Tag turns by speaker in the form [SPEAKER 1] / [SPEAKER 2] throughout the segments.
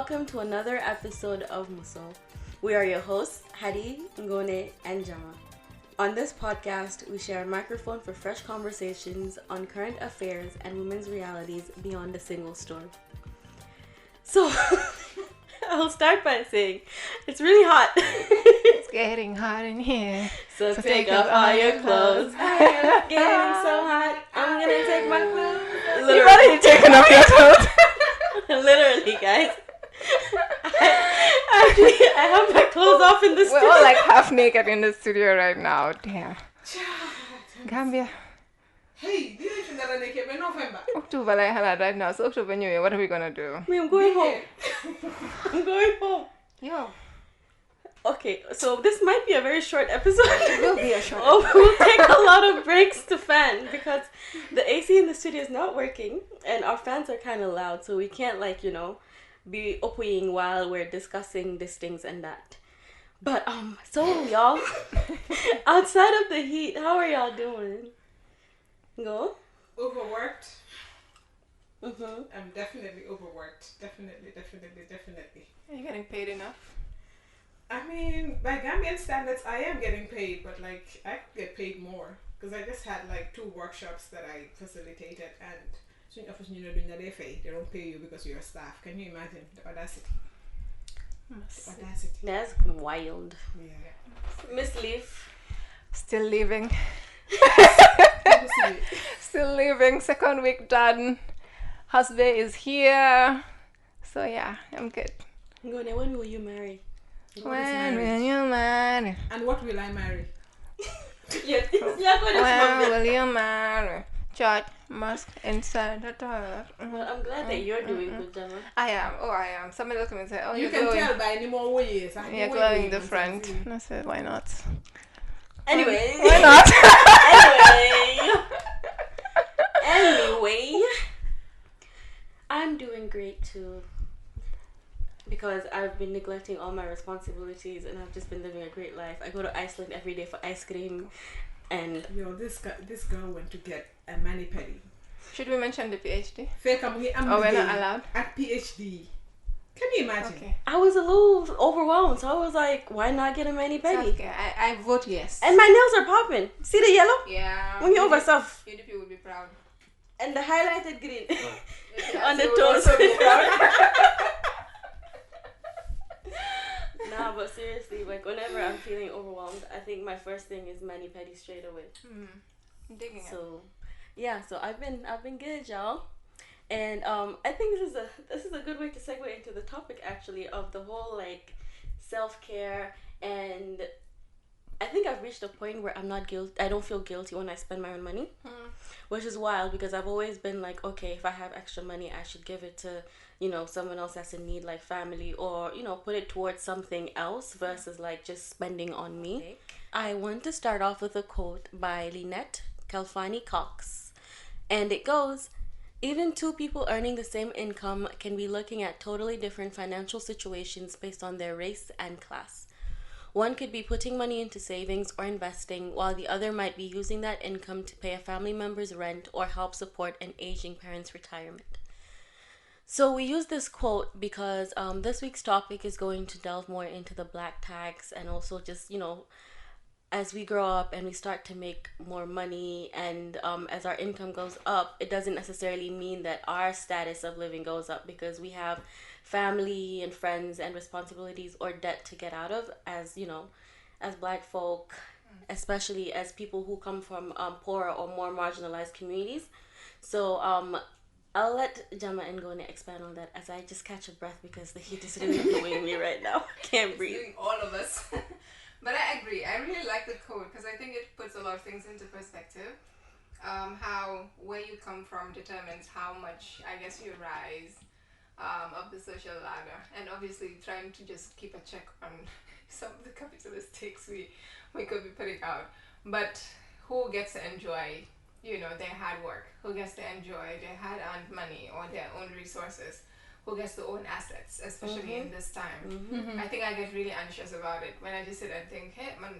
[SPEAKER 1] welcome to another episode of Musso. We are your hosts, Hadi, Ngone, and Jama. On this podcast, we share a microphone for fresh conversations on current affairs and women's realities beyond the single store. So, I'll start by saying, it's really hot.
[SPEAKER 2] It's getting hot in here.
[SPEAKER 1] So take off all your clothes. It's getting so hot, I'm gonna take my clothes.
[SPEAKER 2] You've already taken off your clothes.
[SPEAKER 1] Literally, guys. I have my clothes off in the studio.
[SPEAKER 2] We're all like half naked in the studio right now. Damn. Gambia.
[SPEAKER 3] Hey, didn't you know naked in November?
[SPEAKER 2] October like hell right now. So October New Year, what are we gonna do?
[SPEAKER 1] I'm going home. I'm going home.
[SPEAKER 2] Yo.
[SPEAKER 1] Okay, so this might be a very short episode.
[SPEAKER 2] It will be a short
[SPEAKER 1] We'll take a lot of breaks to fan because the AC in the studio is not working and our fans are kind of loud, so we can't be upping while we're discussing these things and that. But so y'all, outside of the heat, how are y'all doing? Go.
[SPEAKER 3] Overworked.
[SPEAKER 1] Mhm.
[SPEAKER 3] I'm definitely overworked. Definitely.
[SPEAKER 2] Are you getting paid enough?
[SPEAKER 3] I mean, by Gambian standards, I am getting paid, but like I could get paid more because I just had like 2 workshops that I facilitated, and they don't pay you because you're a staff. Can you imagine the audacity? The audacity.
[SPEAKER 1] That's wild.
[SPEAKER 3] Yeah.
[SPEAKER 1] Miss Leaf.
[SPEAKER 2] Still leaving.
[SPEAKER 3] Obviously.
[SPEAKER 2] Still leaving. Second week done. Husband is here. So yeah, I'm good.
[SPEAKER 1] Ngone, when will you marry?
[SPEAKER 2] When will you marry?
[SPEAKER 3] And what will I marry?
[SPEAKER 1] Yeah,
[SPEAKER 2] When will you marry? Church, mosque, inside the toilet.
[SPEAKER 1] Well, I'm glad that you're doing good, Gemma.
[SPEAKER 2] I am. Somebody look at me and say, oh,
[SPEAKER 3] You
[SPEAKER 2] you're
[SPEAKER 3] can
[SPEAKER 2] glowing.
[SPEAKER 3] tell by any more ways.
[SPEAKER 2] You're glowing different. And I said, why not?
[SPEAKER 1] Anyway.
[SPEAKER 2] Why not?
[SPEAKER 1] Anyway. I'm doing great too. Because I've been neglecting all my responsibilities and I've just been living a great life. I go to Iceland every day for ice cream and
[SPEAKER 3] This girl went to get a mani-pedi.
[SPEAKER 2] Should we mention the PhD?
[SPEAKER 3] I'm
[SPEAKER 2] We're not allowed?
[SPEAKER 3] at PhD. Can you imagine?
[SPEAKER 2] Okay.
[SPEAKER 1] I was a little overwhelmed, so I was like, why not get a mani-pedi?
[SPEAKER 2] Okay. I vote yes.
[SPEAKER 1] And my nails are popping. See the yellow?
[SPEAKER 2] Yeah.
[SPEAKER 1] When you over stuff.
[SPEAKER 2] UDP would be proud.
[SPEAKER 1] And the highlighted green
[SPEAKER 2] Yeah,
[SPEAKER 1] on the
[SPEAKER 2] they would
[SPEAKER 1] toes.
[SPEAKER 2] also be proud.
[SPEAKER 1] Nah, but seriously, like whenever I'm feeling overwhelmed, I think my first thing is mani-pedi straight away.
[SPEAKER 2] I'm digging it.
[SPEAKER 1] So, yeah. So I've been good, y'all, and I think this is a good way to segue into the topic actually of the whole like self-care, and I think I've reached a point where I'm not guilty. I don't feel guilty when I spend my own money, which is wild because I've always been like, okay, if I have extra money, I should give it to someone else that's in need, like family, or put it towards something else versus like just spending on me. Okay. I want to start off with a quote by Lynette Calfani Cox, and it goes, even 2 people earning the same income can be looking at totally different financial situations based on their race and class. One could be putting money into savings or investing, while the other might be using that income to pay a family member's rent or help support an aging parent's retirement. So we use this quote because this week's topic is going to delve more into the black tax, and also just, as we grow up and we start to make more money and as our income goes up, it doesn't necessarily mean that our status of living goes up because we have family and friends and responsibilities or debt to get out of as black folk, especially as people who come from poorer or more marginalized communities. So I'll let Jama and Ngone expand on that as I just catch a breath because the heat is really blowing me right now. Can't breathe.
[SPEAKER 2] Doing all of us. But I agree. I really like the quote because I think it puts a lot of things into perspective. How where you come from determines how much, I guess, you rise up the social ladder, and obviously trying to just keep a check on some of the capitalist takes we could be putting out. But who gets to enjoy their hard work? Who gets to enjoy their hard-earned money or their own resources? Who gets to own assets, especially in this time? I think I get really anxious about it when I just sit and think, hey, man,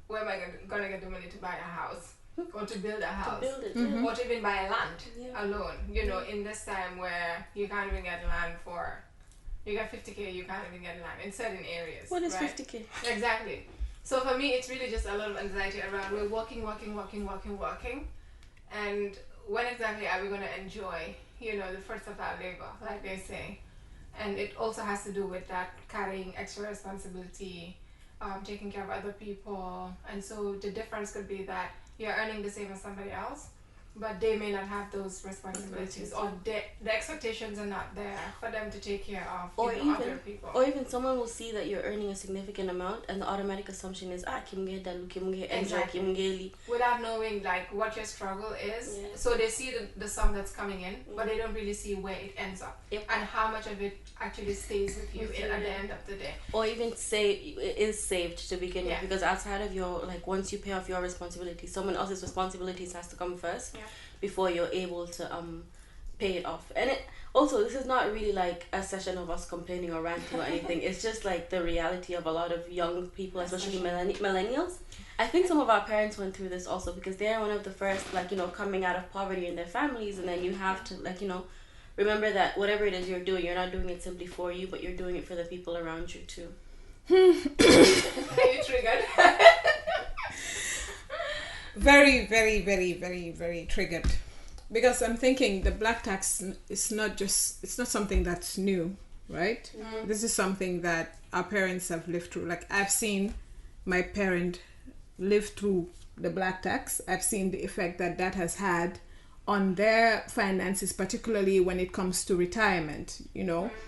[SPEAKER 2] where am I gonna get the money to buy a house? Or to build a house?
[SPEAKER 1] To build it,
[SPEAKER 2] Or to even buy a land alone, in this time where you can't even get land for you get 50K, you can't even get land in certain areas.
[SPEAKER 1] What is
[SPEAKER 2] right?
[SPEAKER 1] 50K?
[SPEAKER 2] Exactly. So for me, it's really just a lot of anxiety around we're working, and when exactly are we going to enjoy, the fruits of our labor, like they say? And it also has to do with that carrying extra responsibility, taking care of other people, and so the difference could be that you're earning the same as somebody else, but they may not have those responsibilities, or the expectations are not there for them to take care of other people.
[SPEAKER 1] Or even someone will see that you're earning a significant amount, and the automatic assumption is
[SPEAKER 2] exactly. Without knowing like what your struggle is. Yeah. So they see the sum that's coming in, but they don't really see where it ends up, and how much of it actually stays with you at the end of the day.
[SPEAKER 1] Or even is saved to begin with, because outside of your, like, once you pay off your responsibilities, someone else's responsibilities has to come first before you're able to pay it off. And it also, this is not really like a session of us complaining or ranting or anything. It's just like the reality of a lot of young people, especially millennials. I think some of our parents went through this also, because they're one of the first, like, coming out of poverty in their families, and then you have to, like, remember that whatever it is you're doing, you're not doing it simply for you, but you're doing it for the people around you too.
[SPEAKER 2] Are you triggered?
[SPEAKER 3] Very, very, very, very, very triggered. Because I'm thinking the black tax is not something that's new, right? Mm-hmm. This is something that our parents have lived through. Like, I've seen my parent live through the black tax. I've seen the effect that has had on their finances, particularly when it comes to retirement.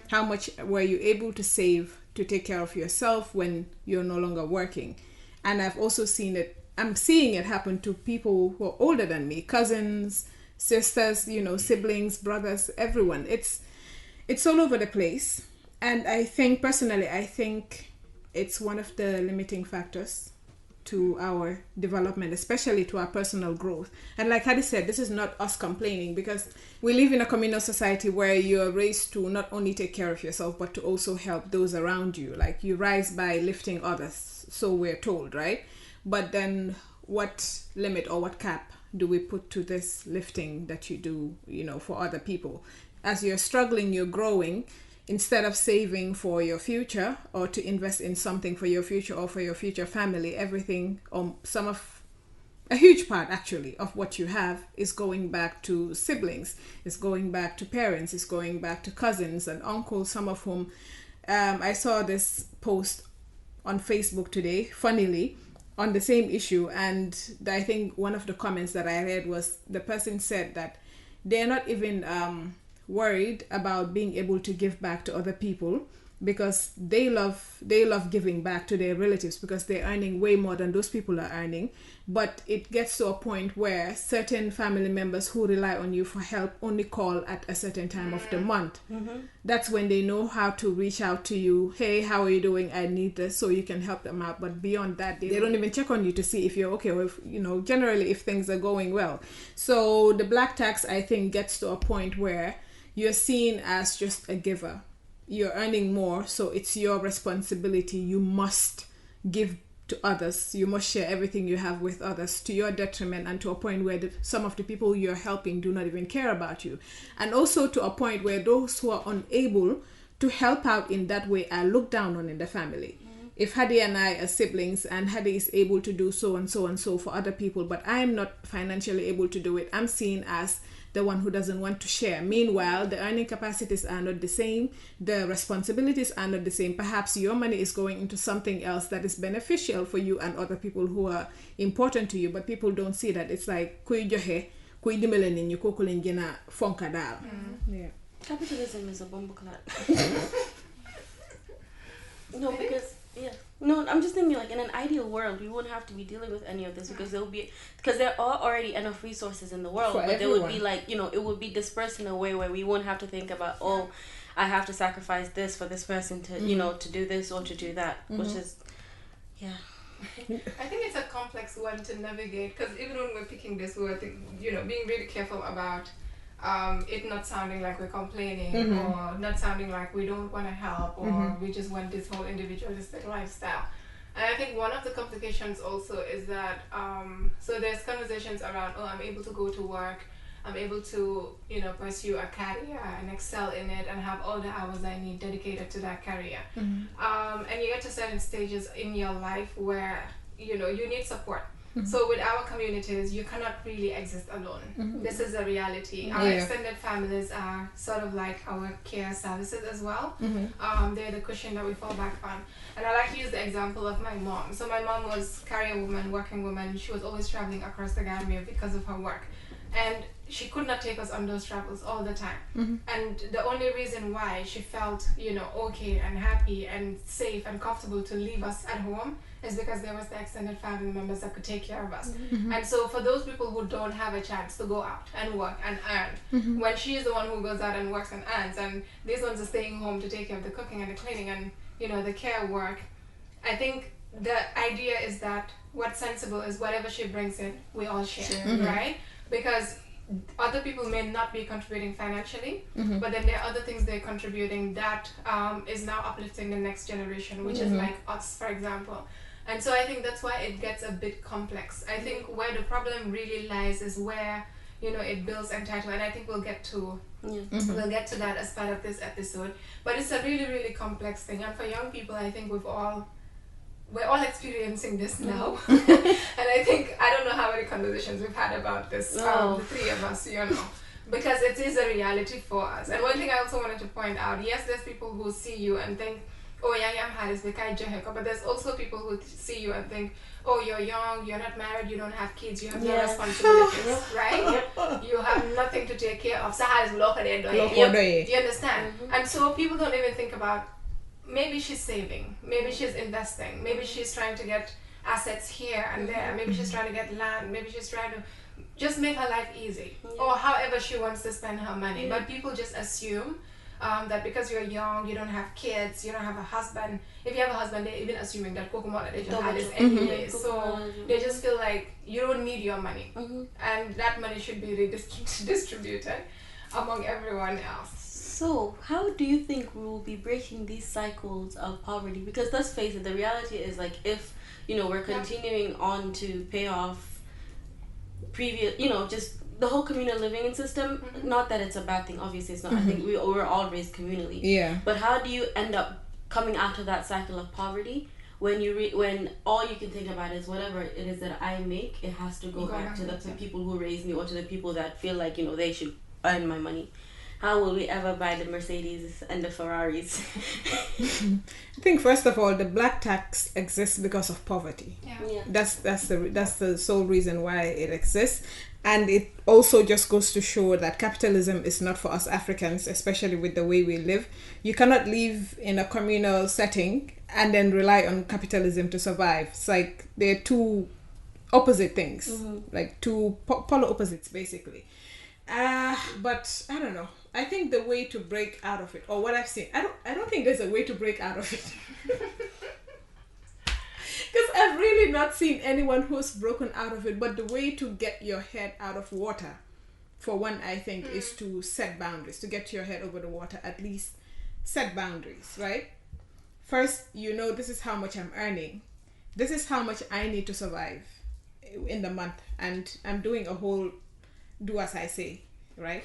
[SPEAKER 3] How much were you able to save to take care of yourself when you're no longer working? And I've also I'm seeing it happen to people who are older than me, cousins, sisters, siblings, brothers, everyone. It's all over the place. And I think it's one of the limiting factors to our development, especially to our personal growth. And like Hadi said, this is not us complaining, because we live in a communal society where you're raised to not only take care of yourself, but to also help those around you. Like, you rise by lifting others, so we're told, right? But then what limit or what cap do we put to this lifting that you do, for other people? As you're struggling, you're growing. Instead of saving for your future, or to invest in something for your future or for your future family, everything, a huge part actually of what you have is going back to siblings, is going back to parents, is going back to cousins and uncles, some of whom, I saw this post on Facebook today, funnily, on the same issue, and I think one of the comments that I read was, the person said that they're not even worried about being able to give back to other people, because they love giving back to their relatives, because they're earning way more than those people are earning. But it gets to a point where certain family members who rely on you for help only call at a certain time of the month. Mm-hmm. That's when they know how to reach out to you. Hey, how are you doing? I need this, so you can help them out. But beyond that, they don't even check on you to see if you're okay, or if, generally if things are going well. So the black tax, I think, gets to a point where you're seen as just a giver. You're earning more, so it's your responsibility. You must give to others. You must share everything you have with others, to your detriment, and to a point where some of the people you're helping do not even care about you. And also to a point where those who are unable to help out in that way are looked down on in the family. Mm-hmm. If Hadi and I are siblings, and Hadi is able to do so and so and so for other people, but I'm not financially able to do it, I'm seen as the one who doesn't want to share. Meanwhile, the earning capacities are not the same. The responsibilities are not the same. Perhaps your money is going into something else that is beneficial for you and other people who are important to you, but people don't see that. It's like, kuy joxe, kuy dimbale nit ñi, koku lañ gëna fonka daal. Yeah.
[SPEAKER 1] Capitalism is a bumbleclad. No, because, no, I'm just thinking, like, in an ideal world, we wouldn't have to be dealing with any of this, because there are already enough resources in the world, but everyone. There would be, like, it would be dispersed in a way where we wouldn't have to think about, I have to sacrifice this for this person to, to do this or to do that, which is,
[SPEAKER 2] I think it's a complex one to navigate, because even when we're picking this, we're being really careful about it not sounding like we're complaining, or not sounding like we don't want to help, or we just want this whole individualistic lifestyle. And I think one of the complications also is that so there's conversations around, I'm able to go to work, I'm able to, you know, pursue a career and excel in it and have all the hours I need dedicated to that career. And you get to certain stages in your life where, you know, you need support. So with our communities, you cannot really exist alone. This is a reality. Our extended families are sort of like our care services as well. They're the cushion that we fall back on. And I like to use the example of my mom. So my mom was career woman, working woman. She was always traveling across the Gambia because of her work. And she could not take us on those travels all the time. And the only reason why she felt, you know, okay and happy and safe and comfortable to leave us at home is because there was the extended family members that could take care of us. And so for those people who don't have a chance to go out and work and earn, when she is the one who goes out and works and earns, and these ones are staying home to take care of the cooking and the cleaning and, you know, the care work, I think the idea is that what's sensible is whatever she brings in, we all share, right? Because other people may not be contributing financially, but then there are other things they're contributing that is now uplifting the next generation, which is like us, for example. And so I think that's why it gets a bit complex. I think where the problem really lies is where, you know, it builds entitlement. And I think we'll get to that as part of this episode. But it's a really, really complex thing. And for young people, I think we're all experiencing this now. And I think, I don't know how many conversations we've had about this, the three of us, you know, because it is a reality for us. And one thing I also wanted to point out, yes, there's people who see you and think, oh, yeah, but there's also people who see you and think, oh, you're young, you're not married, you don't have kids, you have no responsibilities, right? You have nothing to take care of. Do you understand? And so people don't even think about, maybe she's saving, maybe she's investing, maybe she's trying to get assets here and there, maybe she's trying to get land, maybe she's trying to just make her life easy, or however she wants to spend her money. But people just assume that because you're young, you don't have kids, you don't have a husband. If you have a husband, they're even assuming that they just have this anyway. So they just feel like you don't need your money, and that money should be redistributed among everyone else.
[SPEAKER 1] So, how do you think we will be breaking these cycles of poverty? Because let's face it, the reality is like if, you know, we're continuing on to pay off previous, you know, just the whole communal living system, not that it's a bad thing, obviously it's not. I think we were all raised communally. Yeah. But how do you end up coming out of that cycle of poverty when when all you can think about is whatever it is that I make, it has to go back to the people who raised me or to the people that feel like, you know, they should earn my money. How will we ever buy the Mercedes and the Ferraris?
[SPEAKER 3] I think first of all, the black tax exists because of poverty. That's the sole reason why it exists. And it also just goes to show that capitalism is not for us Africans, especially with the way we live. You cannot live in a communal setting and then rely on capitalism to survive. It's like they're two opposite things, like two polar opposites, basically. But I don't know. I think the way to break out of it, or what I've seen, I don't think there's a way to break out of it. Because I've really not seen anyone who's broken out of it. But the way to get your head out of water, for one, I think, is to set boundaries. To get your head over the water, at least set boundaries, right? First, you know, this is how much I'm earning. This is how much I need to survive in the month. And I'm doing a whole do as I say, right?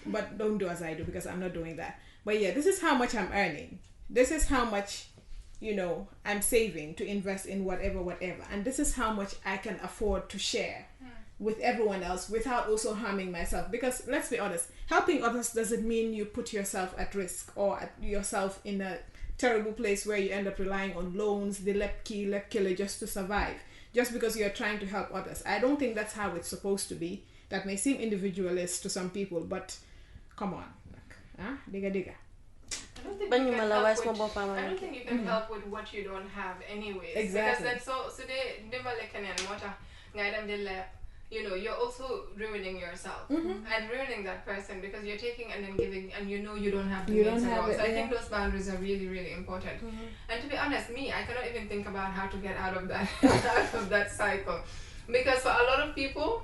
[SPEAKER 3] But don't do as I do, because I'm not doing that. But yeah, this is how much I'm earning. This is how much, you know, I'm saving to invest in whatever. And this is how much I can afford to share with everyone else without also harming myself. Because let's be honest, helping others doesn't mean you put yourself at risk or at yourself in a terrible place where you end up relying on loans, the lepkiller just to survive. Just because you're trying to help others. I don't think that's how it's supposed to be. That may seem individualist to some people, but come on. Digga.
[SPEAKER 2] I don't think you can help with what you don't have anyways.
[SPEAKER 3] Exactly.
[SPEAKER 2] Because then so you know, you're also ruining yourself and ruining that person because you're taking and then giving and you know you don't have the means at all. So I think those boundaries are really, really important. And to be honest, I cannot even think about how to get out of that that cycle. Because for a lot of people,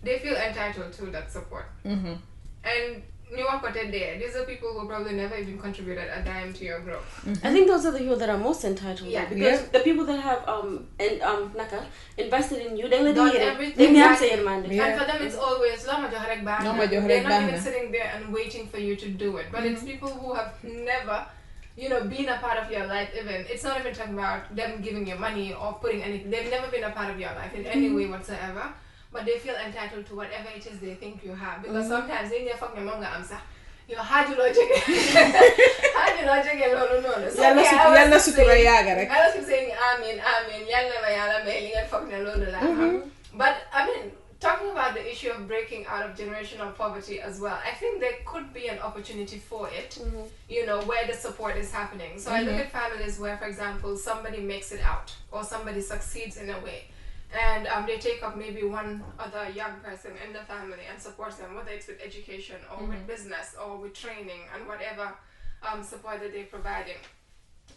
[SPEAKER 2] they feel entitled to that support. And New there. These are people who probably never even contributed a dime to your growth.
[SPEAKER 1] I think those are the people that are most entitled.
[SPEAKER 2] Yeah.
[SPEAKER 1] Because the people that have invested in you, they
[SPEAKER 2] done everything.
[SPEAKER 1] And
[SPEAKER 2] for them it's always they're not even sitting there and waiting for you to do it. But it's people who have never been a part of your life even. It's not even talking about them giving you money or putting anything. They've never been a part of your life in any way whatsoever. But they feel entitled to whatever it is they think you have. Because sometimes they never fuck your mom answer. How do you like it? How do you like it? No. So I was keep saying amen. But I mean, talking about the issue of breaking out of generational poverty as well, I think there could be an opportunity for it, where the support is happening. So I look at families where, for example, somebody makes it out or somebody succeeds in a way. And they take up maybe one other young person in the family and supports them, whether it's with education or with business or with training and whatever support that they're providing.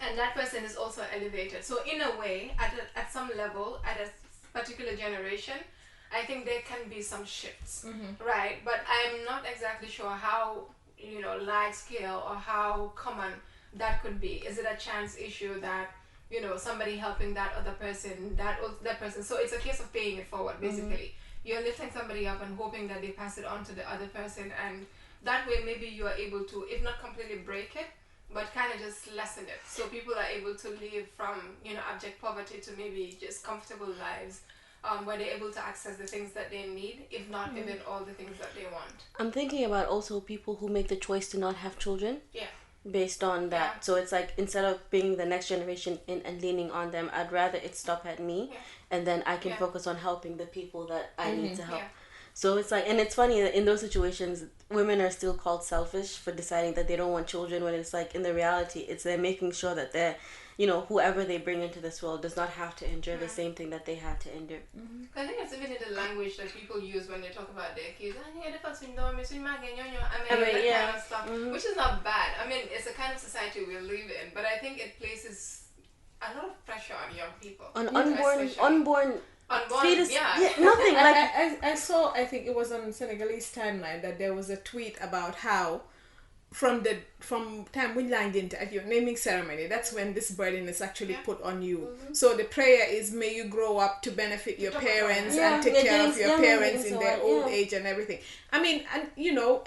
[SPEAKER 2] And that person is also elevated. So in a way, at some level, at a particular generation, I think there can be some shifts, right? But I'm not exactly sure how, large scale or how common that could be. Is it a chance issue that somebody helping that other person, that person. So it's a case of paying it forward, basically. You're lifting somebody up and hoping that they pass it on to the other person. And that way, maybe you are able to, if not completely break it, but kind of just lessen it. So people are able to live from, abject poverty to maybe just comfortable lives, where they're able to access the things that they need, if not even all the things that they want.
[SPEAKER 1] I'm thinking about also people who make the choice to not have children.
[SPEAKER 2] Yeah.
[SPEAKER 1] Based on that. Yeah. So it's like, instead of being the next generation and leaning on them, I'd rather it stop at me, and then I can focus on helping the people that I need to help. Yeah. So it's like, and it's funny that in those situations, women are still called selfish for deciding that they don't want children, when it's like, in the reality, it's they're making sure that they're, whoever they bring into this world does not have to endure the same thing that they had to endure.
[SPEAKER 2] I think it's even in the language that people use when they talk about their kids. Kind of stuff, which is not bad. I mean, it's the kind of society we live in, but I think it places a lot of pressure on young people.
[SPEAKER 1] On unborn fetus,
[SPEAKER 3] nothing. I saw, I think it was on Senegalese timeline, that there was a tweet about how from time we landed into at your naming ceremony, that's when this burden is actually put on you. So the prayer is, may you grow up to benefit your parents and take care of your parents in their old age and everything. I mean, and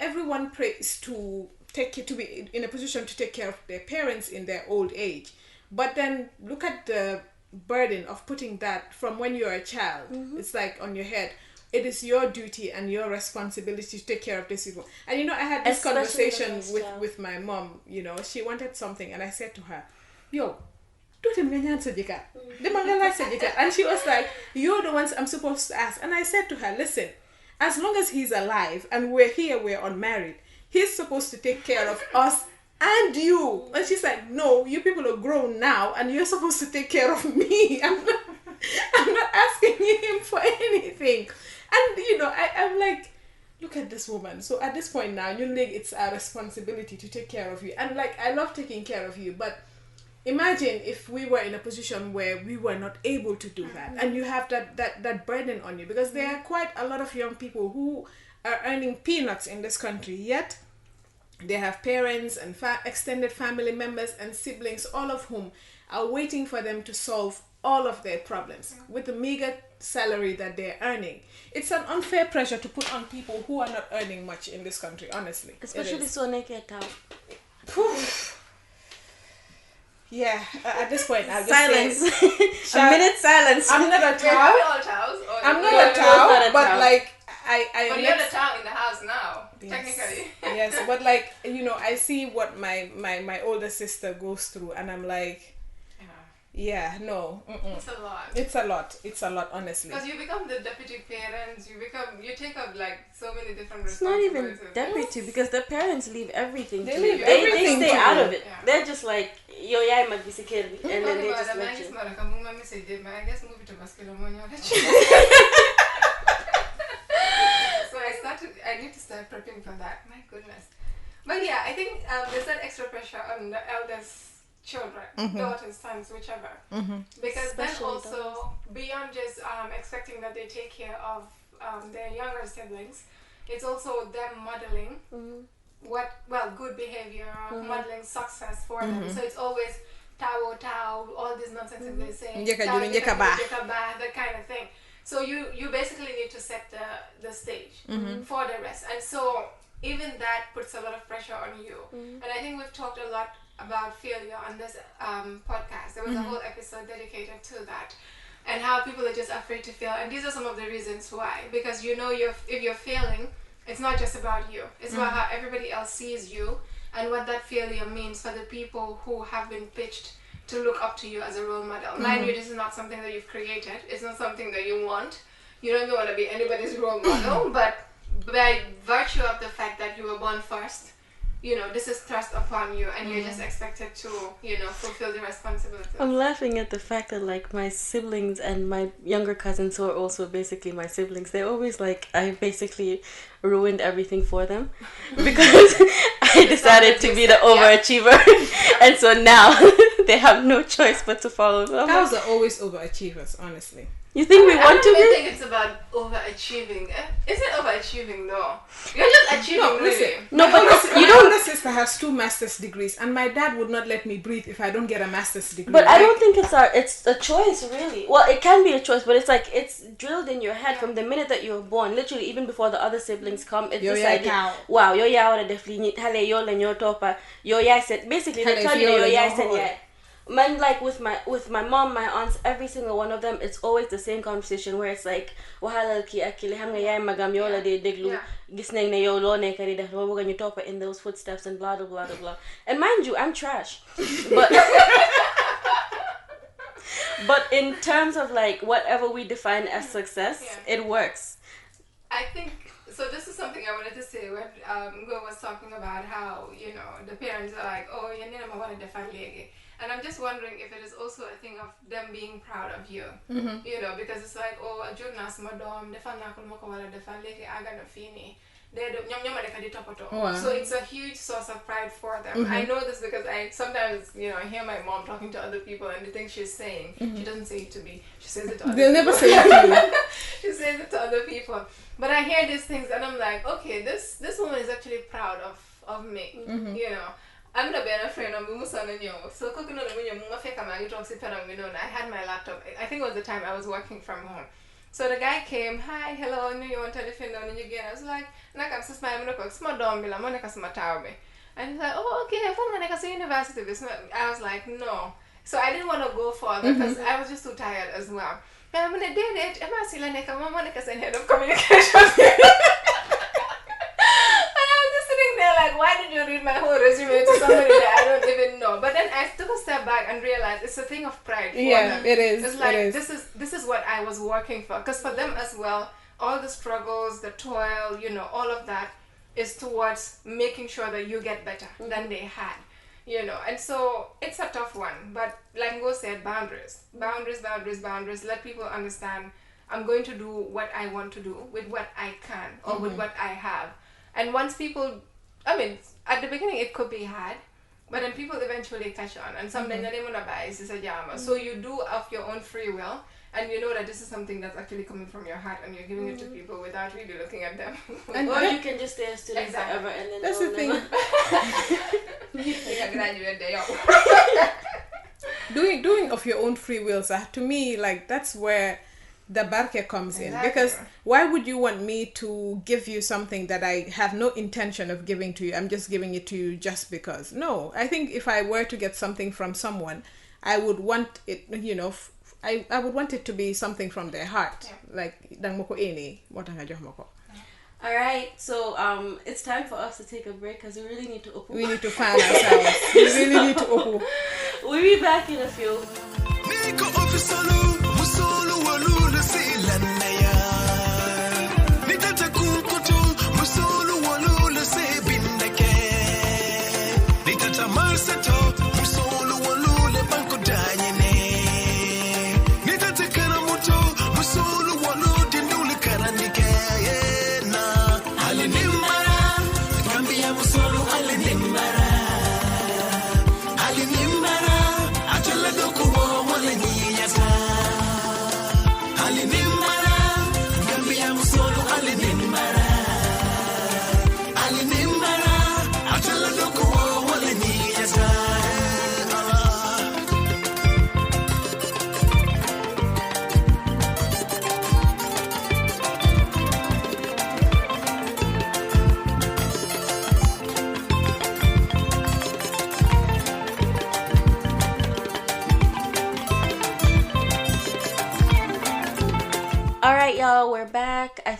[SPEAKER 3] everyone prays to be in a position to take care of their parents in their old age. But then look at the burden of putting that from when you're a child. It's like on your head. It is your duty and your responsibility to take care of this people. And I had this conversation with my mom. She wanted something, and I said to her, "Yo, do them and she was like, "You're the ones I'm supposed to ask." And I said to her, "Listen, as long as he's alive and we're here, we're unmarried, he's supposed to take care of us and you." And she's like, "No, you people are grown now, and you're supposed to take care of me. I'm not asking him for anything." And I'm like, look at this woman. So at this point now, it's our responsibility to take care of you. And like, I love taking care of you, but imagine if we were in a position where we were not able to do that, and you have that burden on you, because there are quite a lot of young people who are earning peanuts in this country, yet they have parents and extended family members and siblings, all of whom are waiting for them to solve all of their problems with the meager salary that they're earning. It's an unfair pressure to put on people who are not earning much in this country, honestly.
[SPEAKER 1] Especially so naked out.
[SPEAKER 3] Yeah, at this point, I'll just
[SPEAKER 1] silence. A minute silence.
[SPEAKER 3] I'm not a towel. I'm not a towel, but like
[SPEAKER 2] But you're the towel in the house now, technically.
[SPEAKER 3] Yes, but like I see what my older sister goes through, and I'm like, yeah, no.
[SPEAKER 2] It's a lot.
[SPEAKER 3] It's a lot, honestly.
[SPEAKER 2] Because you become the deputy parents, you take up like so many different
[SPEAKER 1] responsibilities. It's not even deputy, because the parents leave everything to you. They stay out of it. Yeah. They're just like, yo, yeah, I might be security. And then they just let you.
[SPEAKER 2] So I need to start prepping for that. My goodness. But yeah, I think there's that extra pressure on the eldest children, daughters, sons, whichever. Because especially then also, beyond just expecting that they take care of their younger siblings, it's also them modeling good behavior, modeling success for them. So it's always tao, all these nonsense they're saying, that kind of thing. So you basically need to set the stage for the rest. And so even that puts a lot of pressure on you. And I think we've talked a lot about failure on this podcast. There was a whole episode dedicated to that. And how people are just afraid to fail. And these are some of the reasons why. Because if you're failing, it's not just about you. It's about how everybody else sees you and what that failure means for the people who have been pitched to look up to you as a role model. Mind you, this is not something that you've created. It's not something that you want. You don't even want to be anybody's role model. But by virtue of the fact that you were born first, this is thrust upon you and you're just expected to, fulfill the responsibility.
[SPEAKER 1] I'm laughing at the fact that like my siblings and my younger cousins who are also basically my siblings, they're always like, I basically ruined everything for them because I decided to be the overachiever. And so now they have no choice but to follow them.
[SPEAKER 3] Cows are always overachievers, honestly.
[SPEAKER 1] You think we want to be?
[SPEAKER 2] I don't think it's about overachieving. Is it overachieving though? You're just achieving,
[SPEAKER 3] no,
[SPEAKER 2] really.
[SPEAKER 3] listen. No, but my older sister has 2 master's degrees, and my dad would not let me breathe if I don't get a master's degree.
[SPEAKER 1] But I don't think it's a choice, really. Well, it can be a choice, but it's like it's drilled in your head from the minute that you were born. Literally, even before the other siblings come, it's this idea. Wow, yo ya ora definitely hale yo le nyo topa yo ya said basically they tell you yo ya said yeah. Man, like with my mom, my aunts, every single one of them, it's always the same conversation where it's like, wahala ki akili hanga ya magam yola de deglu gisneng ne yo lo ne kari da ro ga topa in those footsteps and blah blah blah blah. And mind you, I'm trash, but in terms of like whatever we define as success, it works.
[SPEAKER 2] I think so. This is something I wanted to say when Go was talking about how the parents are like, oh, you need to want to define legi. And I'm just wondering if it is also a thing of them being proud of you, because it's like, oh, a journalist, madam, defan na kulmo ko wala defan leki aga na fini. So it's a huge source of pride for them. I know this because I sometimes, I hear my mom talking to other people and the things she's saying, she doesn't say it to me. She says it to other people.
[SPEAKER 3] They'll never say it to you.
[SPEAKER 2] She says it to other people. But I hear these things and I'm like, okay, this woman is actually proud of me, I'm not being a friend of Musso and you. So I had my laptop. I think it was the time I was working from home. So the guy came, hi, hello, you want telephone on you again. I was like, nakam sis my monoko, small dom bila monica smataube. And he's like, oh okay, I found monica university. I was like, no. So I didn't want to go further because I was just too tired as well. But when I did it, Emma Sila Neka, Monica's head of communication. Like, why did you read my whole resume to somebody that I don't even know? But then I took a step back and realized it's a thing of pride for them.
[SPEAKER 3] It is.
[SPEAKER 2] It's like, this is what I was working for. Because for them as well, all the struggles, the toil, all of that is towards making sure that you get better than they had. And so it's a tough one. But like Ngo said, boundaries. Boundaries. Let people understand I'm going to do what I want to do with what I can or with what I have. And once people... at the beginning it could be hard, but then people eventually catch on, and sometimes they don't want to buy is a jama. So you do of your own free will, and you know that this is something that's actually coming from your heart, and you're giving it to people without really looking at them.
[SPEAKER 1] Or you can just stay a student forever, and then
[SPEAKER 3] that's the thing. Doing of your own free will, to me, like that's where the barke comes in. Because why would you want me to give you something that I have no intention of giving to you? I'm just giving it to you just because. No, I think if I were to get something from someone, I would want it, I would want it to be something from their heart. Like dang moko eni, watanga joh moko.
[SPEAKER 1] All right, so it's time for us to take a break because we really need to open.
[SPEAKER 3] We need to find ourselves. We really need to open.
[SPEAKER 1] We'll be back in a few.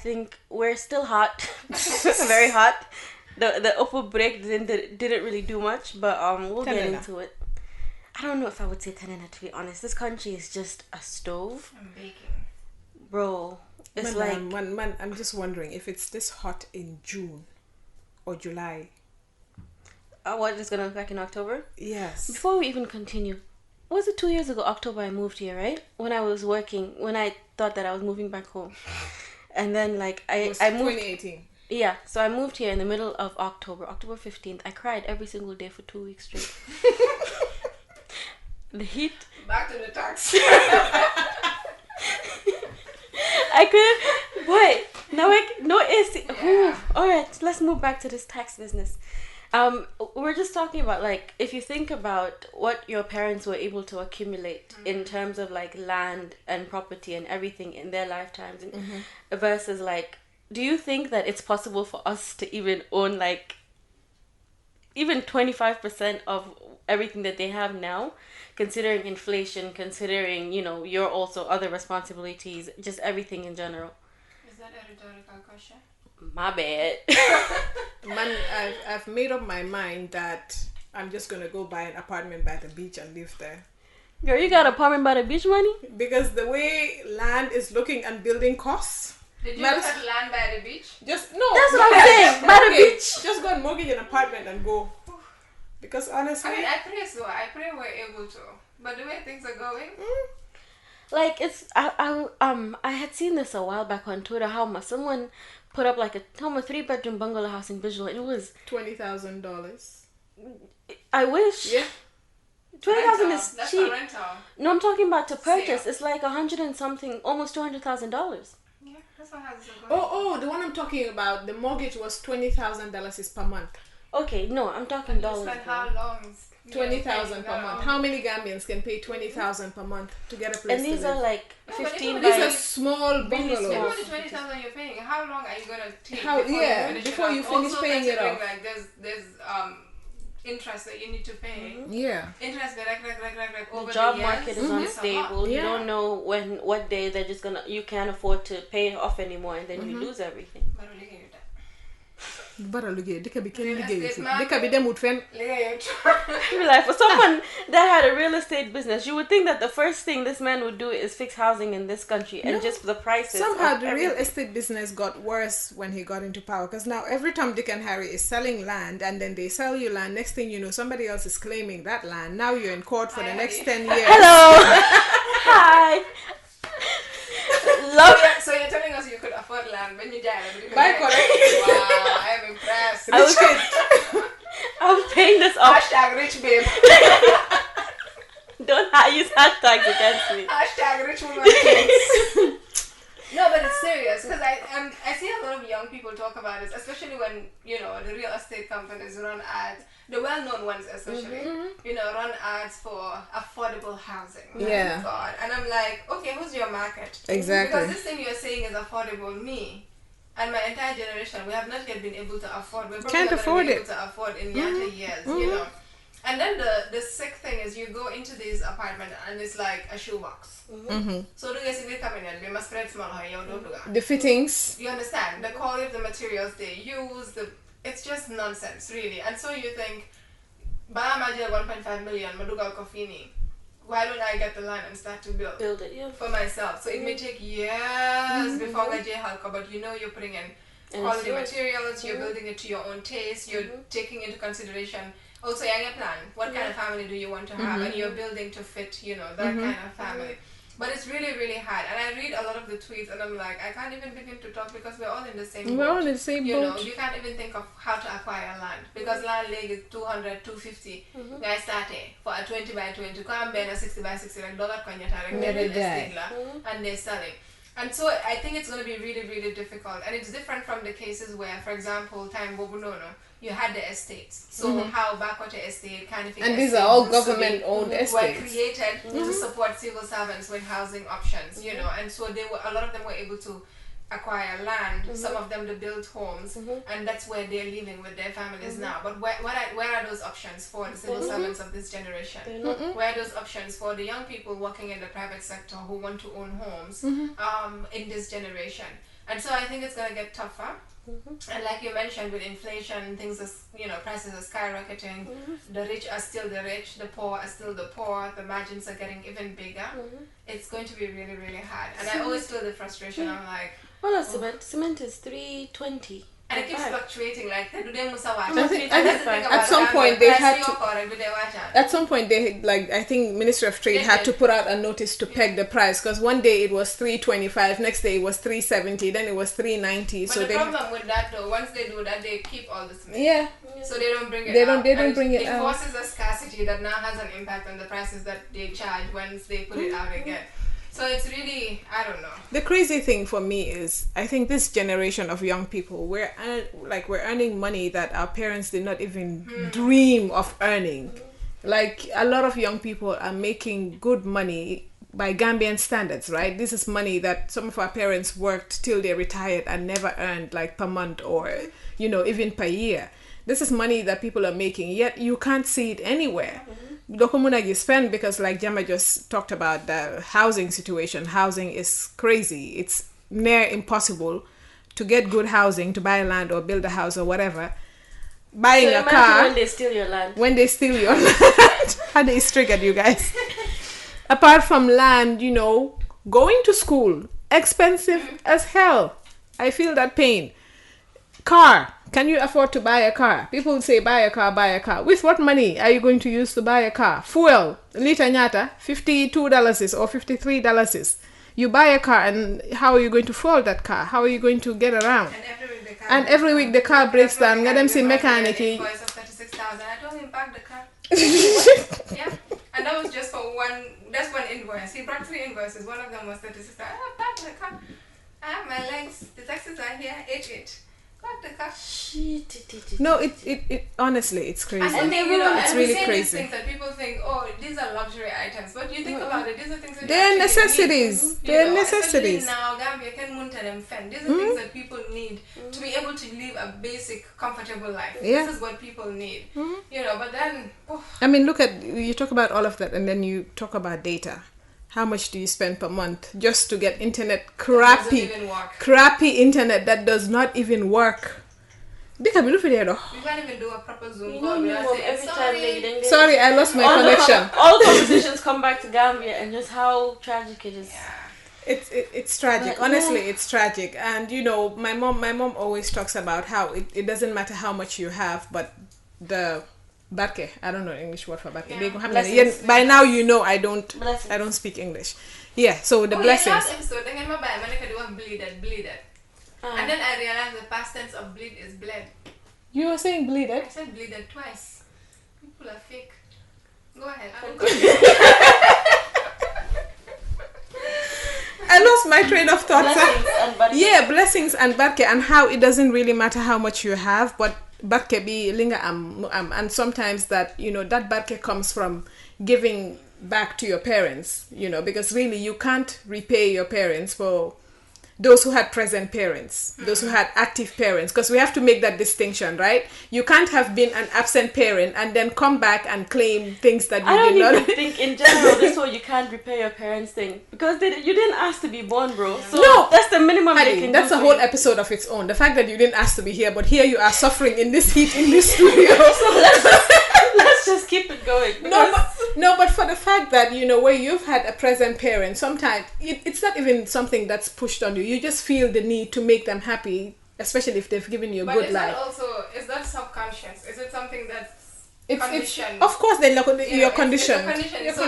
[SPEAKER 1] think we're still hot, very hot. The upper break didn't really do much, but we'll get
[SPEAKER 3] Tanana.
[SPEAKER 1] into it. I don't know if I would say Tanana, to be honest. This country is just a stove,
[SPEAKER 2] I'm baking.
[SPEAKER 1] bro. It's
[SPEAKER 3] man, I'm just wondering if it's this hot in June or July.
[SPEAKER 1] What is gonna back in October?
[SPEAKER 3] Yes.
[SPEAKER 1] Before we even continue, was it 2 years ago October I moved here, right? When I was working, when I thought that I was moving back home, and then like
[SPEAKER 3] It was
[SPEAKER 1] I moved.
[SPEAKER 3] 2018.
[SPEAKER 1] Yeah, so I moved here in the middle of October 15th. I cried every single day for 2 weeks straight. The heat.
[SPEAKER 2] Back to the tax.
[SPEAKER 1] I couldn't. Boy, now no AC.
[SPEAKER 2] Yeah.
[SPEAKER 1] All right, let's move back to this tax business. We're just talking about like if you think about what your parents were able to accumulate in terms of like land and property and everything in their lifetimes, and versus like, do you think that it's possible for us to even own like even 25% of everything that they have now, considering inflation, considering, you know, your also other responsibilities, just everything in general?
[SPEAKER 2] Is that a rhetorical question?
[SPEAKER 1] My bad.
[SPEAKER 3] Man, I've made up my mind that I'm just gonna go buy an apartment by the beach and live there.
[SPEAKER 1] Girl, you got an apartment by the beach money?
[SPEAKER 3] Because the way land is looking and building costs.
[SPEAKER 2] Did you
[SPEAKER 3] Man-
[SPEAKER 2] look at land by the beach?
[SPEAKER 3] Just no.
[SPEAKER 1] That's what I'm saying. By the
[SPEAKER 3] mortgage.
[SPEAKER 1] beach.
[SPEAKER 3] Just go and mortgage an apartment and go. Because honestly,
[SPEAKER 2] I mean, I pray so. I pray we're able to. But the way things are going,
[SPEAKER 1] Like it's I had seen this a while back on Twitter how someone put up like a 3-bedroom bungalow house in Visual. It was
[SPEAKER 3] $20,000.
[SPEAKER 1] I wish
[SPEAKER 3] Yeah.
[SPEAKER 1] 20,000
[SPEAKER 2] rental.
[SPEAKER 1] is
[SPEAKER 2] That's
[SPEAKER 1] cheap.
[SPEAKER 2] a rental.
[SPEAKER 1] No, I'm talking about to purchase.
[SPEAKER 2] Sale.
[SPEAKER 1] It's like 100 and something, almost $200,000.
[SPEAKER 2] Yeah, that's what houses are going.
[SPEAKER 3] Oh, the one I'm talking about. The mortgage was $20,000 is per month.
[SPEAKER 1] Okay, no, I'm talking
[SPEAKER 2] And you
[SPEAKER 1] dollars.
[SPEAKER 2] spend
[SPEAKER 1] bro.
[SPEAKER 2] how long?
[SPEAKER 3] 20,000 per month. How many Gambians can pay 20,000 per month to get a place
[SPEAKER 1] And these
[SPEAKER 3] to live?
[SPEAKER 1] are like
[SPEAKER 2] No, but
[SPEAKER 1] 15
[SPEAKER 2] even
[SPEAKER 1] by.
[SPEAKER 3] These are small
[SPEAKER 1] Really
[SPEAKER 3] bungalows.
[SPEAKER 1] small.
[SPEAKER 2] Even the 20,000 you're paying, how long are you gonna take?
[SPEAKER 3] How-
[SPEAKER 2] before
[SPEAKER 3] yeah,
[SPEAKER 2] you finish
[SPEAKER 3] before
[SPEAKER 2] it
[SPEAKER 3] you
[SPEAKER 2] off?
[SPEAKER 3] finish
[SPEAKER 2] Also
[SPEAKER 3] paying it
[SPEAKER 2] considering,
[SPEAKER 3] off.
[SPEAKER 2] Like there's interest that you need to pay.
[SPEAKER 3] Yeah.
[SPEAKER 2] Interest like over
[SPEAKER 1] The job
[SPEAKER 2] the years.
[SPEAKER 1] market is
[SPEAKER 2] It's a lot.
[SPEAKER 1] unstable. You
[SPEAKER 3] Yeah.
[SPEAKER 1] don't know what day they're just gonna. You can't afford to pay it off anymore, and then you lose everything.
[SPEAKER 2] But really hear that.
[SPEAKER 3] Bara liggéey dëkk bi kenn
[SPEAKER 2] Real
[SPEAKER 3] liggéeyu
[SPEAKER 2] estate
[SPEAKER 3] fi
[SPEAKER 2] man.
[SPEAKER 3] dëkk bi demut fenn.
[SPEAKER 1] Like for someone that had a real estate business, you would think that the first thing this man would do is fix housing in this country and
[SPEAKER 3] No.
[SPEAKER 1] just the prices.
[SPEAKER 3] Somehow
[SPEAKER 1] of
[SPEAKER 3] the real
[SPEAKER 1] everything.
[SPEAKER 3] estate business got worse when he got into power, because now every time Dick and Harry is selling land and then they sell you land, next thing you know somebody else is claiming that land. Now you're in court for the next 10 years.
[SPEAKER 1] Hello. Hi. Love.
[SPEAKER 2] So you're telling us you could afford land when you die?
[SPEAKER 3] Buy correct.
[SPEAKER 2] Wow, I am impressed.
[SPEAKER 1] I was, I'm paying this off.
[SPEAKER 2] Hashtag rich babe.
[SPEAKER 1] Don't use hashtags against me.
[SPEAKER 2] Hashtag rich woman things. No, but it's serious because I see a lot of young people talk about this, especially when, you know, the real estate companies run ads, the well-known ones especially, you know, run ads for affordable housing.
[SPEAKER 3] Yeah.
[SPEAKER 2] God. And I'm like, okay, who's your market?
[SPEAKER 3] Exactly.
[SPEAKER 2] Because this thing you're saying is affordable. Me and my entire generation, we have not yet been able to afford. We're probably
[SPEAKER 3] Can't
[SPEAKER 2] not
[SPEAKER 3] afford
[SPEAKER 2] gonna be
[SPEAKER 3] it.
[SPEAKER 2] able to afford in later years, you know. And then the sick thing is you go into these apartments and it's like a shoebox. So do you see it coming in? We must spread small how you don't do that.
[SPEAKER 3] The fittings.
[SPEAKER 2] You understand? The quality of the materials they use, it's just nonsense, really. And so you think, Bala Major 1.5 million, Maduga Kofini, why don't I get the land and start to build
[SPEAKER 1] Build it, yeah.
[SPEAKER 2] for myself? So it may take years before I get halka, but you know you're putting in
[SPEAKER 1] And
[SPEAKER 2] quality
[SPEAKER 1] it's yours.
[SPEAKER 2] materials, you're building it to your own taste, you're taking into consideration also your plan. What kind of family do you want to have? And you're building to fit, you know, that kind of family. But it's really, really hard. And I read a lot of the tweets and I'm like, I can't even begin to talk because we're all in the same boat.
[SPEAKER 3] We're all in the same
[SPEAKER 2] You
[SPEAKER 3] boat.
[SPEAKER 2] know, you can't even think of how to acquire land because land leg is 200, 250. Guys started for a 20 by 20. Come a 60 by 60 like dollar konyata like
[SPEAKER 3] Never
[SPEAKER 2] real
[SPEAKER 3] die.
[SPEAKER 2] estate la, and they're selling. And so I think it's going to be really, really difficult. And it's different from the cases where, for example, time Bobunono, you had the estates. So how Backwater Estate, kind of thing.
[SPEAKER 3] And these are all government-owned
[SPEAKER 2] were
[SPEAKER 3] estates.
[SPEAKER 2] created to support civil servants with housing options, you know. And so a lot of them were able to acquire land, some of them to build homes, and that's where they're living with their families now. But where are those options for the civil servants of this generation? Where are those options for the young people working in the private sector who want to own homes in this generation? And so I think it's going to get tougher. And like you mentioned, with inflation, things are, prices are skyrocketing. The rich are still the rich, the poor are still the poor, the margins are getting even bigger. It's going to be really, really hard. And I always feel the frustration. I'm like,
[SPEAKER 1] well, cement is $3.20.
[SPEAKER 2] and it keeps fluctuating. Like,
[SPEAKER 3] at some point they had to. At some point, I think Ministry of Trade had to put out a notice to peg the price, because one day it was $3.25, next day it was $3.70, then it was $3.90.
[SPEAKER 2] But
[SPEAKER 3] so
[SPEAKER 2] the problem with that, though, once they do that, they keep all the cement.
[SPEAKER 3] Yeah.
[SPEAKER 2] So they don't bring it.
[SPEAKER 3] They
[SPEAKER 2] out.
[SPEAKER 3] don't bring it
[SPEAKER 2] out.
[SPEAKER 3] out.
[SPEAKER 2] It forces a scarcity that now has an impact on the prices that they charge once they put it out again. So it's really, I don't know.
[SPEAKER 3] The crazy thing for me is, I think this generation of young people, we're earning money that our parents did not even dream of earning. Like, a lot of young people are making good money by Gambian standards, right? This is money that some of our parents worked till they retired and never earned, like, per month or, even per year. This is money that people are making, yet you can't see it anywhere. Dokomunagi spend, because like Jama just talked about the housing situation. Housing is crazy. It's near impossible to get good housing, to buy land or build a house or whatever. Buying a car.
[SPEAKER 1] When they steal your land.
[SPEAKER 3] When they steal your land. How they triggered you guys. Apart from land, going to school, expensive as hell. I feel that pain. Car. Can you afford to buy a car? People say buy a car, buy a car. With what money are you going to use to buy a car? Fuel, liter nyata, $52 or $53. You buy a car, and how are you going to fuel that car? How are you going to get around? And every week the car breaks down. Get them see mechanic.
[SPEAKER 2] Invoice of 36,000. I told him back the car. Yeah, and that was just for one. That's one invoice. He brought 3 invoices. One of them was 36,000. Back the car. I have my legs. The taxes are here. 8.
[SPEAKER 3] No, it honestly, it's crazy.
[SPEAKER 2] And
[SPEAKER 3] it's really crazy.
[SPEAKER 2] Things that people think, oh, these are luxury items, but you think about it, these are things that
[SPEAKER 3] they're necessities. They're necessities.
[SPEAKER 2] Now, Gambia can munta them fen. These are things that people need to be able to live a basic, comfortable life.
[SPEAKER 3] Yeah.
[SPEAKER 2] This is what people need. But then,
[SPEAKER 3] I mean, you talk about all of that, and then you talk about data. How much do you spend per month just to get internet? Crappy internet that does not even work.
[SPEAKER 2] You can't even do a proper Zoom call.
[SPEAKER 3] Sorry, I lost my connection.
[SPEAKER 1] All conversations come back to Gambia and just how tragic it is.
[SPEAKER 2] Yeah.
[SPEAKER 3] It's tragic. Honestly, it's tragic. And my mom always talks about how it doesn't matter how much you have, but the barke, I don't know the English word for barke.
[SPEAKER 1] Yeah.
[SPEAKER 3] By now I don't speak English. Yeah, so the blessings.
[SPEAKER 2] Last episode, bleeded. And then I realized the past tense of bleed is bled.
[SPEAKER 3] You were saying bleeded?
[SPEAKER 2] I said bleeded twice. People are fake. Go ahead.
[SPEAKER 3] I lost my train of thought. Blessings and barke, and how it doesn't really matter how much you have, but barke be linga and sometimes that that barke comes from giving back to your parents, because really you can't repay your parents for those who had present parents, those who had active parents, because we have to make that distinction, right? You can't have been an absent parent and then come back and claim things that you did not.
[SPEAKER 1] I don't even think in general this whole you can't repay your parents thing, because you didn't ask to be born, bro. So
[SPEAKER 3] no,
[SPEAKER 1] that's the minimum they can
[SPEAKER 3] that's
[SPEAKER 1] do
[SPEAKER 3] a whole episode of its own. The fact that you didn't ask to be here, but here you are suffering in this heat in this studio.
[SPEAKER 1] So let's just keep it going.
[SPEAKER 3] But for the fact that where you've had a present parent, sometimes it's not even something that's pushed on you. You just feel the need to make them happy, especially if they've given you a good life.
[SPEAKER 2] Is that subconscious? Is it something that's
[SPEAKER 3] it's
[SPEAKER 2] conditioned?
[SPEAKER 3] Of course, then you're conditioned.
[SPEAKER 2] So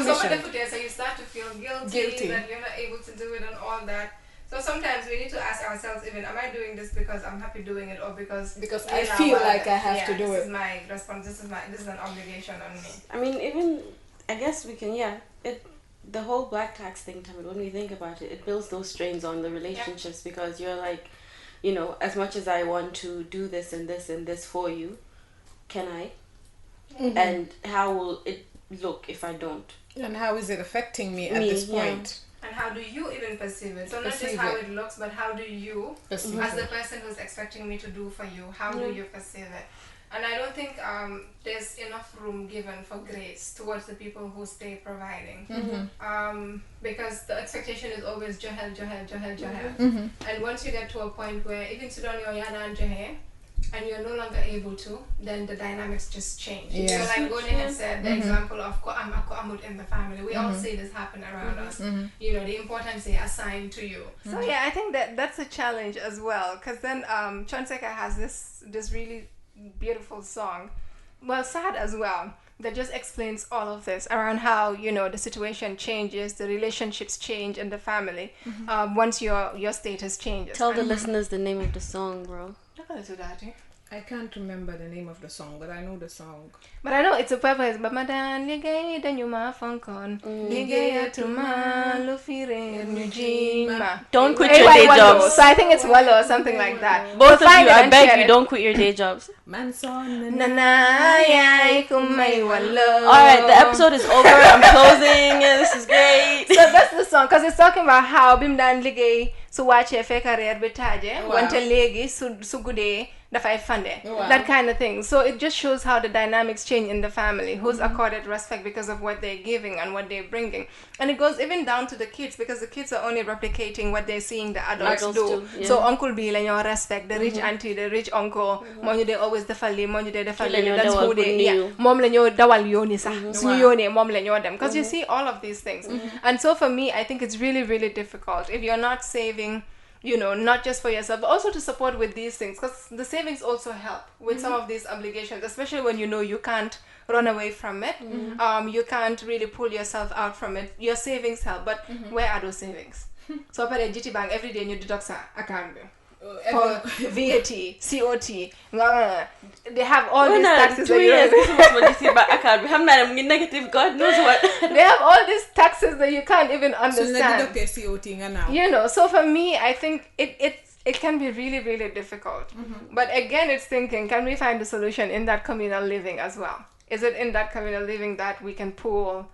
[SPEAKER 2] you start to feel guilty that you're not able to do it and all that. So sometimes we need to ask ourselves, even, am I doing this because I'm happy doing it, or because
[SPEAKER 3] I feel like I have to do
[SPEAKER 2] this
[SPEAKER 3] it?
[SPEAKER 2] This is my response. This is an obligation on me.
[SPEAKER 1] I mean, even I guess we can. The whole black tax thing, when we think about it, it builds those strains on the relationships, because you're like, as much as I want to do this and this and this for you, can I? And how will it look if I don't?
[SPEAKER 3] And how is it affecting me at this point?
[SPEAKER 2] and how do you even perceive it? So not just
[SPEAKER 3] Perceive
[SPEAKER 2] how
[SPEAKER 3] it.
[SPEAKER 2] it looks, but how do you,
[SPEAKER 3] Perceive
[SPEAKER 2] as the
[SPEAKER 3] it.
[SPEAKER 2] person who's expecting me to do for you, how do you perceive it? And I don't think there's enough room given for grace towards the people who stay providing. Because the expectation is always johel, johel, johel, johel. And once you get to a point where even Sudan and johel, and you're no longer able to, then the dynamics just change.
[SPEAKER 3] Yeah.
[SPEAKER 2] So like Gone had said, the example of ko amut in the family, we all see this happen around us. You know, the importance they assign to you. So yeah, I think that's a challenge as well. Because then Chonseka has this really beautiful song, well, sad as well, that just explains all of this around how, you know, the situation changes, the relationships change in the family once your status changes.
[SPEAKER 1] Tell the listeners the name of the song, bro.
[SPEAKER 3] I can't remember the name of the song, but I know the song.
[SPEAKER 2] But I know it's a purpose. But madan ligay dan yuma funkon ligay atuma lufire nujima.
[SPEAKER 1] Don't quit your day jobs.
[SPEAKER 2] So I think it's Wallo or something like that.
[SPEAKER 1] Both of you, I beg you, don't quit your day jobs.
[SPEAKER 3] Manson.
[SPEAKER 2] Alright,
[SPEAKER 1] the episode is over. I'm closing. This is great.
[SPEAKER 2] So that's the song, because it's talking about how bim dan ligay su wacce fe career bi taje wante legi su gude dafay fande, that kind of thing. So it just shows how the dynamics change in the family, who's accorded respect because of what they're giving and what they're bringing. And it goes even down to the kids, because the kids are only replicating what they're seeing the adults do.
[SPEAKER 1] Yeah.
[SPEAKER 2] So uncle B la respect, the rich auntie, the rich uncle, moñu de always defal li, moñu de defal li, that's who they, mom la ñoo dawal yoni sax, suñu yoni mom la ñoo dem, because you see all of these things. And so for me, I think it's really, really difficult if you're not saving, you know, not just for yourself, but also to support with these things, because the savings also help with some of these obligations, especially when you know you can't run away from it. You can't really pull yourself out from it. Your savings help, but where are those savings? So for the GT Bank, every day you deduct sa account for VAT, COT, they have all these taxes.
[SPEAKER 1] 2 years, this was what GT Bank account. We have not negative, God knows what.
[SPEAKER 2] They have all these taxes that you can't even understand. You know, so for me, I think it can be really, really difficult. But again, it's thinking, can we find a solution in that communal living as well? Is it in that communal living that we can pull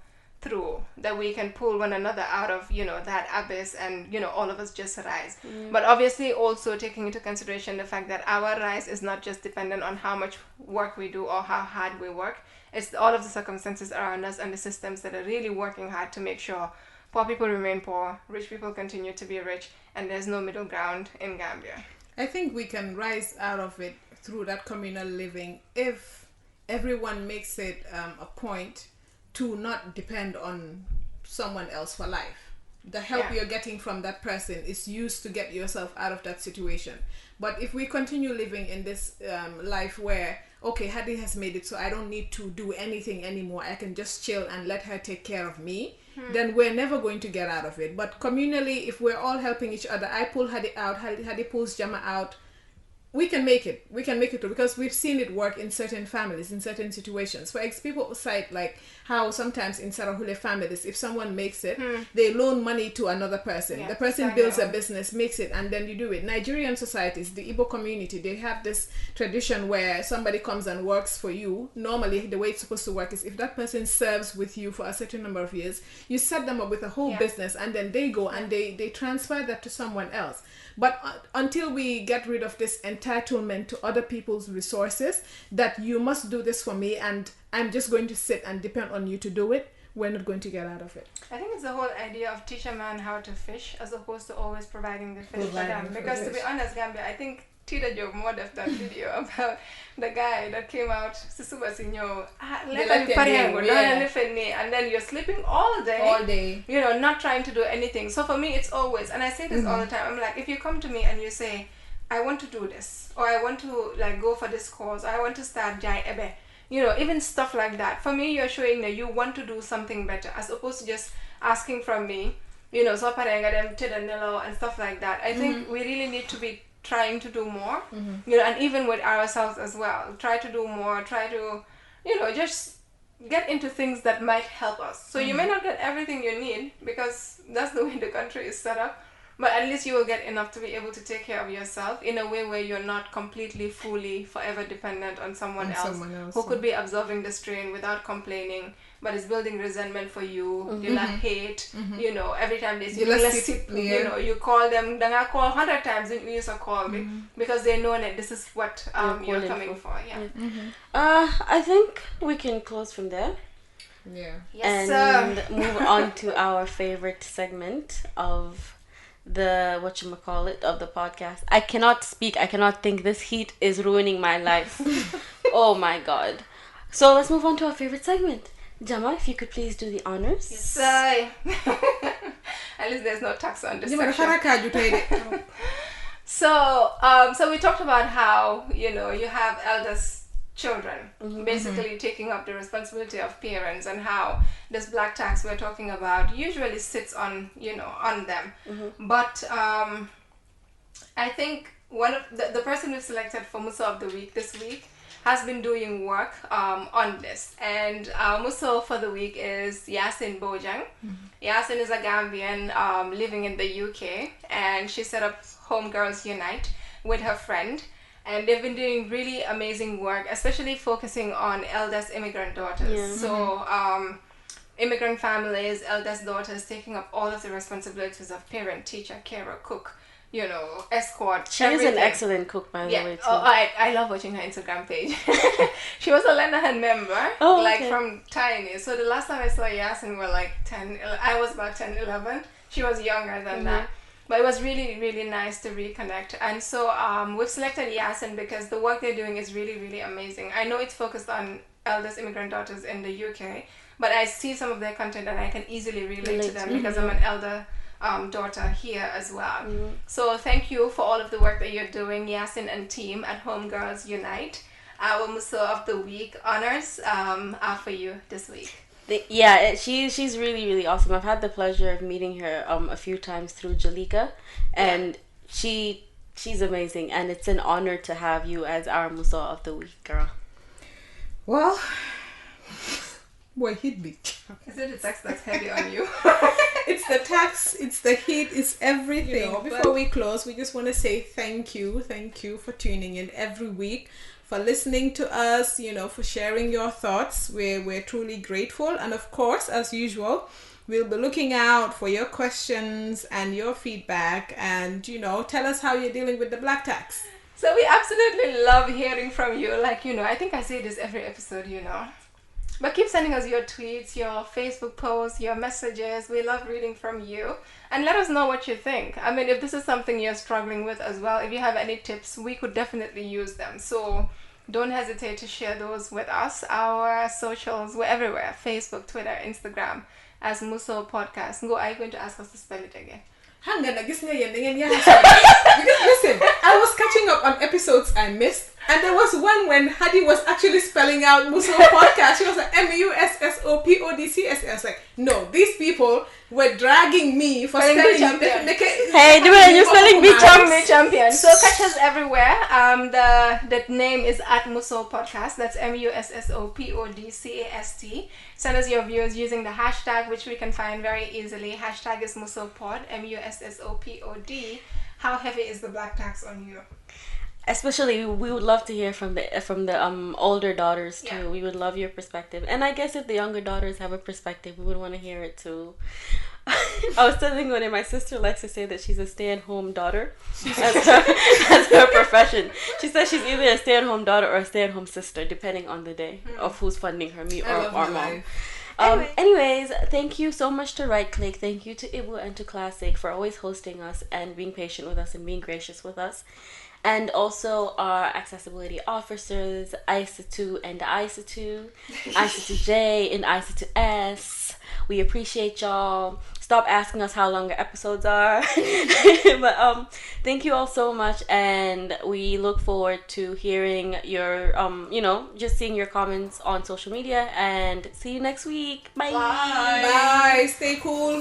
[SPEAKER 2] through, that we can pull one another out of, you know, that abyss, and, you know, all of us just rise? But obviously also taking into consideration the fact that our rise is not just dependent on how much work we do or how hard we work. It's all of the circumstances around us and the systems that are really working hard to make sure poor people remain poor, rich people continue to be rich, and there's no middle ground in Gambia.
[SPEAKER 3] I think we can rise out of it through that communal living if everyone makes it a point to not depend on someone else for life. The help you're getting from that person is used to get yourself out of that situation. But if we continue living in this life where, okay, Hadi has made it, so I don't need to do anything anymore, I can just chill and let her take care of me, then we're never going to get out of it. But communally, if we're all helping each other, I pull Hadi out, Hadi pulls Jama out, we can make it. We can make it through, because we've seen it work in certain families, in certain situations. For people cite like how sometimes in Sarahule families, if someone makes it, they loan money to another person.
[SPEAKER 2] Yeah,
[SPEAKER 3] the person builds a business, makes it, and then you do it. Nigerian societies, the Igbo community, they have this tradition where somebody comes and works for you. Normally, the way it's supposed to work is if that person serves with you for a certain number of years, you set them up with a whole business, and then they go and they transfer that to someone else. But until we get rid of this entitlement to other people's resources, that you must do this for me and I'm just going to sit and depend on you to do it, we're not going to get out of it.
[SPEAKER 2] I think it's the whole idea of teach a man how to fish as opposed to always providing the fish for them. Because to be honest, Gambia, I think Tita Job more of that video about the guy that came out, and then you're sleeping all day, you know, not trying to do anything. So for me, it's always, and I say this all the time, I'm like, if you come to me and you say, I want to do this, or I want to like go for this course, or I want to start Jai Ebe, you know, even stuff like that. For me, you're showing that you want to do something better, as opposed to just asking from me, you know, so and stuff like that. I think we really need to be trying to do more, you know, and even with ourselves as well, try to do more, try to, you know, just get into things that might help us. So you may not get everything you need, because that's the way the country is set up, but at least you will get enough to be able to take care of yourself in a way where you're not completely, fully, forever dependent on someone else who could be absorbing the strain without complaining, but is building resentment for you. You like hate, you know, every time they see you, you know, you call them, then I call 100 times and you use a call because they know that this is what you're coming for.
[SPEAKER 1] I think we can close from there.
[SPEAKER 3] Yeah.
[SPEAKER 2] Yes,
[SPEAKER 1] and move on to our favorite segment of the of the podcast. I cannot speak. I cannot think. This heat is ruining my life. Oh my god. So let's move on to our favorite segment. Jama, if you could please do the honors.
[SPEAKER 2] Yes, at least there's no tax on this section. So we talked about how, you know, you have eldest children basically taking up the responsibility of parents, and how this black tax we're talking about usually sits on, you know, on them. But I think one of the person we've selected for Musso of the week this week has been doing work on this, and Musso for the week is Yasin Bojang. Yasin is a Gambian living in the UK, and she set up Home Girls Unite with her friend. And they've been doing really amazing work, especially focusing on eldest immigrant daughters. So immigrant families, eldest daughters taking up all of the responsibilities of parent, teacher, carer, cook, you know, escort.
[SPEAKER 1] She is an excellent cook, by the way, too.
[SPEAKER 2] Oh, I love watching her Instagram page. She was a Lenahan member, from tiny. So the last time I saw Yasin were like 10, I was about 10, 11. She was younger than that. But it was really, really nice to reconnect. And so we've selected Yasin because the work they're doing is really, really amazing. I know it's focused on eldest immigrant daughters in the UK, but I see some of their content and I can easily relate to them because I'm an elder daughter here as well. So thank you for all of the work that you're doing, Yasin and team at Home Girls Unite. Our Musso of the Week honors are for you this week.
[SPEAKER 1] She's really, really awesome. I've had the pleasure of meeting her a few times through Jalika, and she's amazing, and it's an honor to have you as our Musso of the Week, girl.
[SPEAKER 3] Well, boy, hit me.
[SPEAKER 2] Is it the tax that's heavy on you?
[SPEAKER 3] It's the tax, it's the heat, it's everything. You know, before we close, we just want to say thank you for tuning in every week, for listening to us, you know, for sharing your thoughts. We're truly grateful. And of course, as usual, we'll be looking out for your questions and your feedback, and, you know, tell us how you're dealing with the black tax.
[SPEAKER 2] So we absolutely love hearing from you. Like, you know, I think I say this every episode, you know. But keep sending us your tweets, your Facebook posts, your messages. We love reading from you. And let us know what you think. I mean, if this is something you're struggling with as well, if you have any tips, we could definitely use them. So don't hesitate to share those with us. Our socials, we're everywhere. Facebook, Twitter, Instagram, as Musso Podcast. Are you going to ask us to spell it again?
[SPEAKER 3] Because listen, I was catching up on episodes I missed, and there was one when Hadi was actually spelling out Musso Podcast. She was like Mussopodcast. I was like, no, these people were dragging me for spelling champion.
[SPEAKER 1] Hey, you're spelling me champion.
[SPEAKER 2] So catch us everywhere. The name is at Musso Podcast. That's Mussopodcast. Send us your views using the hashtag, which we can find very easily. Hashtag is Mussopod, Mussopod. How heavy is the black tax on you?
[SPEAKER 1] Especially, we would love to hear from the older daughters too. Yeah. We would love your perspective, and I guess if the younger daughters have a perspective, we would want to hear it too. I was telling one of my sister likes to say that she's a stay-at-home daughter as her profession. She says she's either a stay-at-home daughter or a stay-at-home sister, depending on the day of who's funding her, me or mom. Anyways, thank you so much to Right Click. Thank you to Ibu and to Classic for always hosting us and being patient with us and being gracious with us. And also our accessibility officers, ISA2 and ISA2, ISA2J and ISA2S. We appreciate y'all. Stop asking us how long our episodes are. But thank you all so much, and we look forward to hearing your just seeing your comments on social media, and see you next week. Bye.
[SPEAKER 3] Bye. Stay cool.